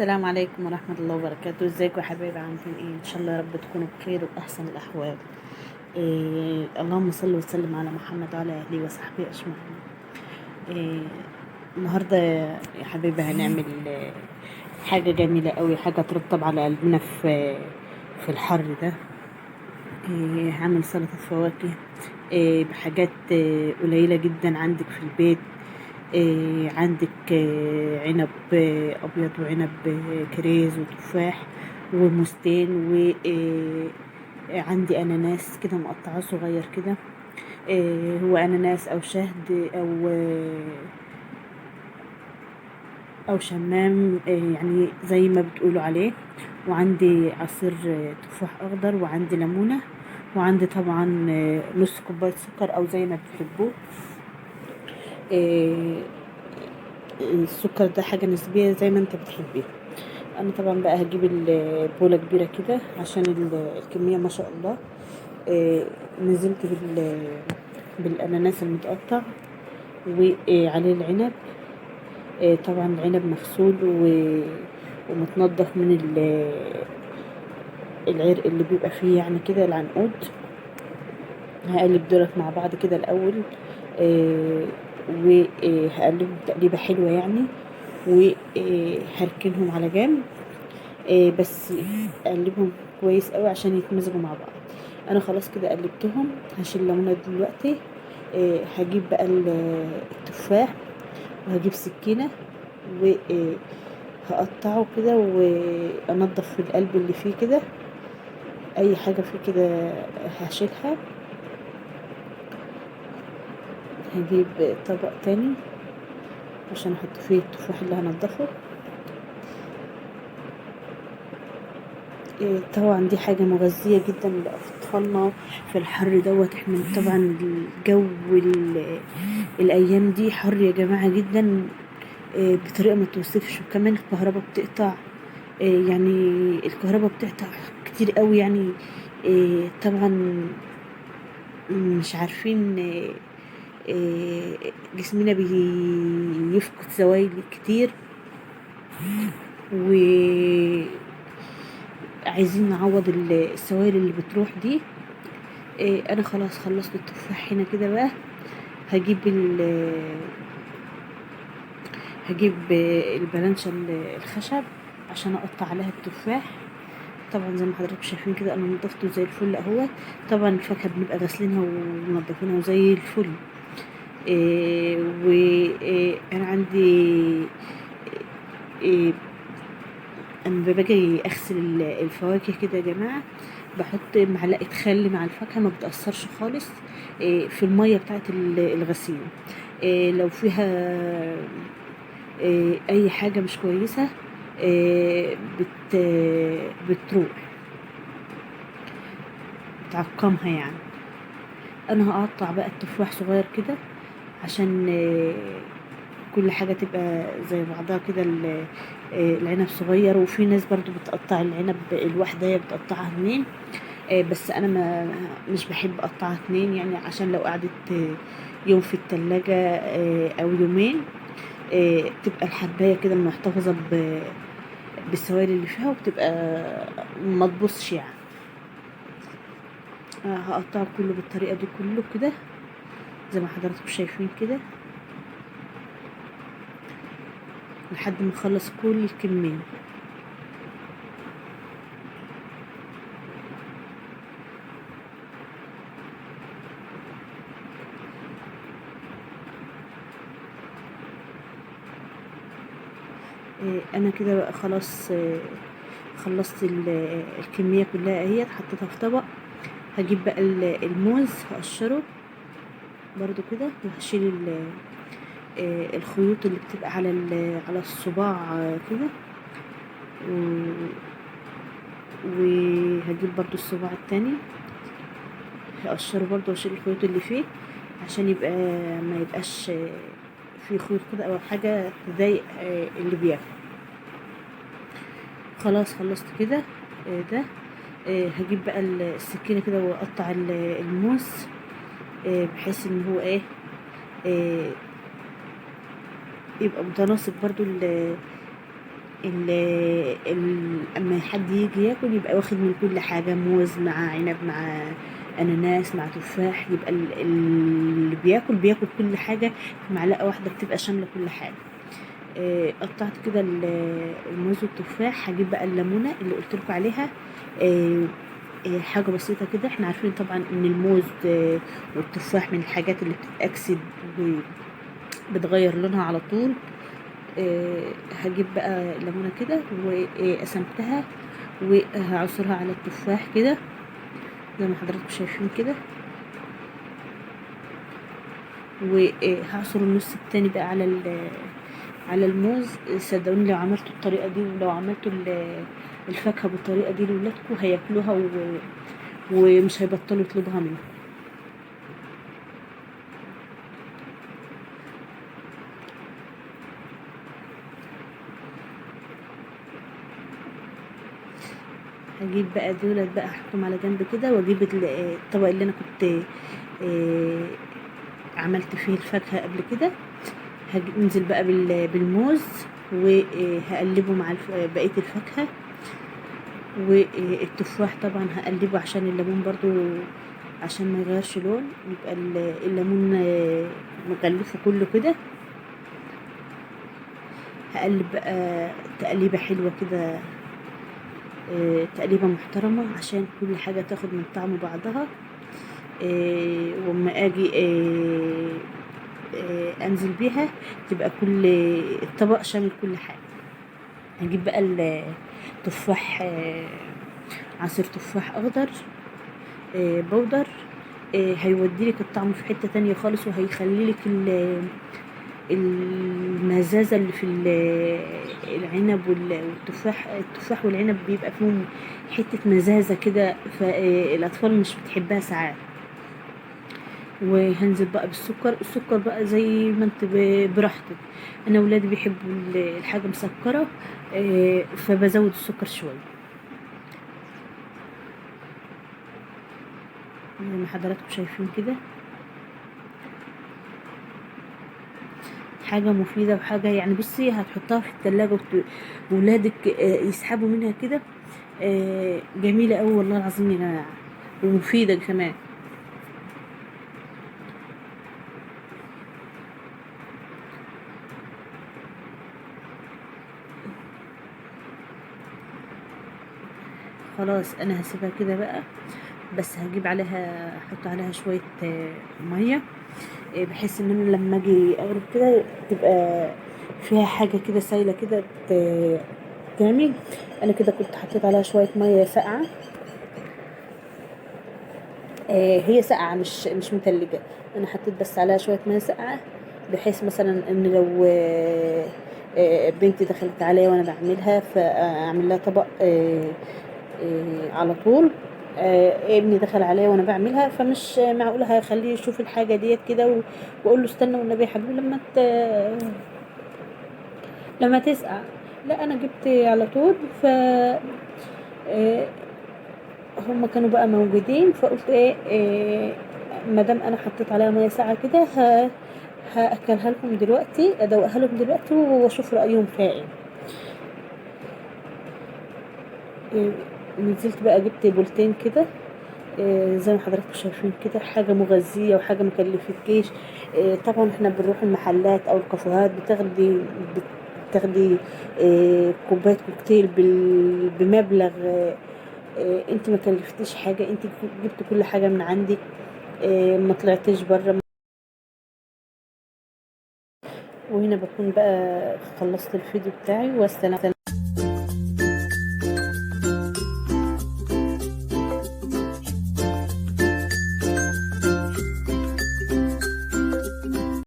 السلام عليكم ورحمة الله وبركاته. ازيكم يا حبايبي؟ عاملين ايه؟ ان شاء الله يا رب تكونوا بخير وبأحسن الأحوال. اللهم صل وسلم على محمد وعلى أهله وصحبه أجمعين. إيه النهاردة يا حبايبي هنعمل حاجة جميلة قوي، حاجة ترطب على قلبنا في الحر ده. هعمل سلطة فواكه بحاجات قليلة جدا عندك في البيت. عندك عنب أبيض، وعنب كريز، وتفاح، وموزتين، وعندي أناناس كده مقطعاه صغير كده. هو أناناس أو شهد أو شمام، يعني زي ما بتقولوا عليه. وعندي عصير تفاح أخضر، وعندي ليمونة، وعندي طبعا نص كوباية سكر أو زي ما بتحبوه. آه، السكر ده حاجة نسبية زي ما انت بتحبيه. انا طبعا بقى هجيب البولة كبيرة كده عشان الكمية ما شاء الله. نزلت بالاناناس المتقطع، وعليه العنب. طبعا العنب مغسول ومتنضف من العرق اللي بيبقى فيه، يعني كده العنقود. هقلب دولت مع بعض كده الاول، وهقلبهم تقليبة حلوة يعني، وهركنهم على جنب. بس اقلبهم كويس قوي عشان يتمزجوا مع بعض. انا خلاص كده قلبتهم، هشيل ليمونه دلوقتي. هجيب بقى التفاح، وهجيب سكينه، وهقطعه كده، وانضف في القلب اللي فيه كده، اي حاجه فيه كده هشيلها. هجيب طبق تاني عشان احط فيه التفاح اللي هنضفه. طبعا دي حاجة مغذية جدا لأطفالنا في الحر دوت. احنا طبعا الجو الأيام دي حر يا جماعة جدا، بطريقة ما توصفش. وكمان الكهرباء بتقطع، يعني الكهرباء بتقطع كتير قوي يعني. طبعا مش عارفين، جسمنا بيفقد سوائل كتير، وعايزين نعوض السوائل اللي بتروح دي. انا خلاص خلصت التفاح هنا كده بقى. هجيب هجيب البلانشة الخشب عشان اقطع عليها التفاح. طبعا زي ما حضراتكم شايفين كده انا نضفته زي الفل اهو. طبعا الفاكهه بنبقى غاسلينها ومنضفينها زي الفل. وانا عندي إيه اما باجي اغسل الفواكه كده يا جماعه، بحط معلقه خل مع الفاكهه، ما بتاثرش خالص في الميه بتاعه الغسيل. لو فيها اي حاجه مش كويسه بتروح، بتعقمها يعني. انا هقطع بقى التفاح صغير كده عشان كل حاجة تبقى زي بعضها كده. العنب صغير، وفي ناس برضو بتقطع العنب الواحدة، هي بتقطعها اتنين. بس انا مش بحب اقطعها اتنين، يعني عشان لو قعدت يوم في التلاجة او يومين، تبقى الحباية كده محتفظة بالسوائل اللي فيها، وبتبقى ما تبصش يعني. هقطعه كله بالطريقة دي كله كده زي ما حضراتكم شايفين كده، لحد ما اخلص كل الكمية. انا كده بقى خلاص، خلصت الكمية كلها اهي، حطيتها في طبق. هجيب بقى الموز، هقشره برضو كده، وهشيل الخيوط اللي بتبقى على الصباع كده. وهجيب برضو الصباع التاني، هقشره برضو واشيل الخيوط اللي فيه، عشان يبقى ما يبقاش فيه خيوط كده او حاجة تضايق اللي بياكل. خلاص خلصت كده ده. هجيب بقى السكينة كده واقطع الموز، بحيث ان هو يبقى متناسق برضو اما حد يجي ياكل يبقى واخد من كل حاجة، موز مع عنب مع اناناس مع تفاح، يبقى اللي بياكل كل حاجة في معلقة واحدة، بتبقى شاملة كل حاجة. قطعت كده الموز والتفاح. هجيب بقى الليمونة اللي قلت لكم عليها. آه، حاجة بسيطة كده. احنا عارفين طبعا ان الموز والتفاح من الحاجات اللي بتتأكسد وبتغير لونها على طول. هجيب بقى ليمونة كده وقسمتها وهعصرها على التفاح كده زي ما حضراتكم شايفين كده، وهعصر النص التاني بقى على الموز. صدقوني لو عملتوا الطريقة دي ولو عملتوا الفاكهة بالطريقة دي لولادكم هياكلوها ومش هيبطلوا يطلبوها منكم. هجيب بقى دولت بقى احطهم على جنب كده، واجيب الطبق اللي انا كنت آه، عملت فيه الفاكهة قبل كده. هنزل بقى بالموز وهقلبه مع بقية الفاكهة، والتفاح طبعا هقلبه عشان الليمون برضو عشان ما يغيرش لون، يبقى الليمون مغلفه كله كده. هقلب بقى تقليبة حلوة كده، تقليبة محترمة عشان كل حاجة تاخد من طعم بعضها. وما اجي انزل بيها تبقى كل الطبق شامل كل حاجة. هجيب بقى التفاح، عصير تفاح اخضر بودر، هيوديلك الطعم في حتة تانية خالص، وهيخليلك المزازة اللي في العنب التفاح والعنب بيبقى فيهم حتة مزازة كده، فالأطفال مش بتحبها ساعات. وهنزل بقى بالسكر. السكر بقى زي ما انت براحتك. انا ولادي بيحبوا الحاجة مسكرة، فبزود السكر شوية زي ما حضراتكم شايفين كده. حاجة مفيدة وحاجة يعني بصي هتحطها في التلاجة وولادك يسحبوا منها كده. جميلة أوي والله العظيم يا جماعة، ومفيدة كمان. خلاص أنا هسيبها كده بقى، بس هجيب عليها احط عليها شوية مية، بحيث ان انا لما اجي اغرب كده تبقى فيها حاجة كده سايلة كده تعمل. انا كده كنت حطيت عليها شوية مية ساقعة، هي ساقعة مش متلجة. انا حطيت بس عليها شوية مية ساقعة، بحيث مثلا ان لو بنتي دخلت عليا وانا بعملها فاعمل لها طبق على طول. ابني دخل عليا وانا بعملها، فمش معقولة هخليه يشوف الحاجة ديت كده واقول له استنى والنبي يا حبيبي لما تسقع. لا انا جبت على طول. ف آه، هم كانوا بقى موجودين، فقلت ما دام انا حطيت عليها ميه ساقعه كده هاكلها لهم دلوقتي، ادوقها لهم دلوقتي واشوف رايهم فيها ايه. آه، نزلت بقى جبت بولتين كده، زي ما حضراتكم شايفين كده، حاجة مغذية وحاجة مكلفتكيش. طبعا احنا بنروح المحلات او الكافيهات بتاخدي كوباية كوكتيل بمبلغ. انت ما كلفتيش حاجة، انت جبت كل حاجة من عندك، ما طلعتيش بره. وهنا بكون بقى خلصت الفيديو بتاعي، والسلام.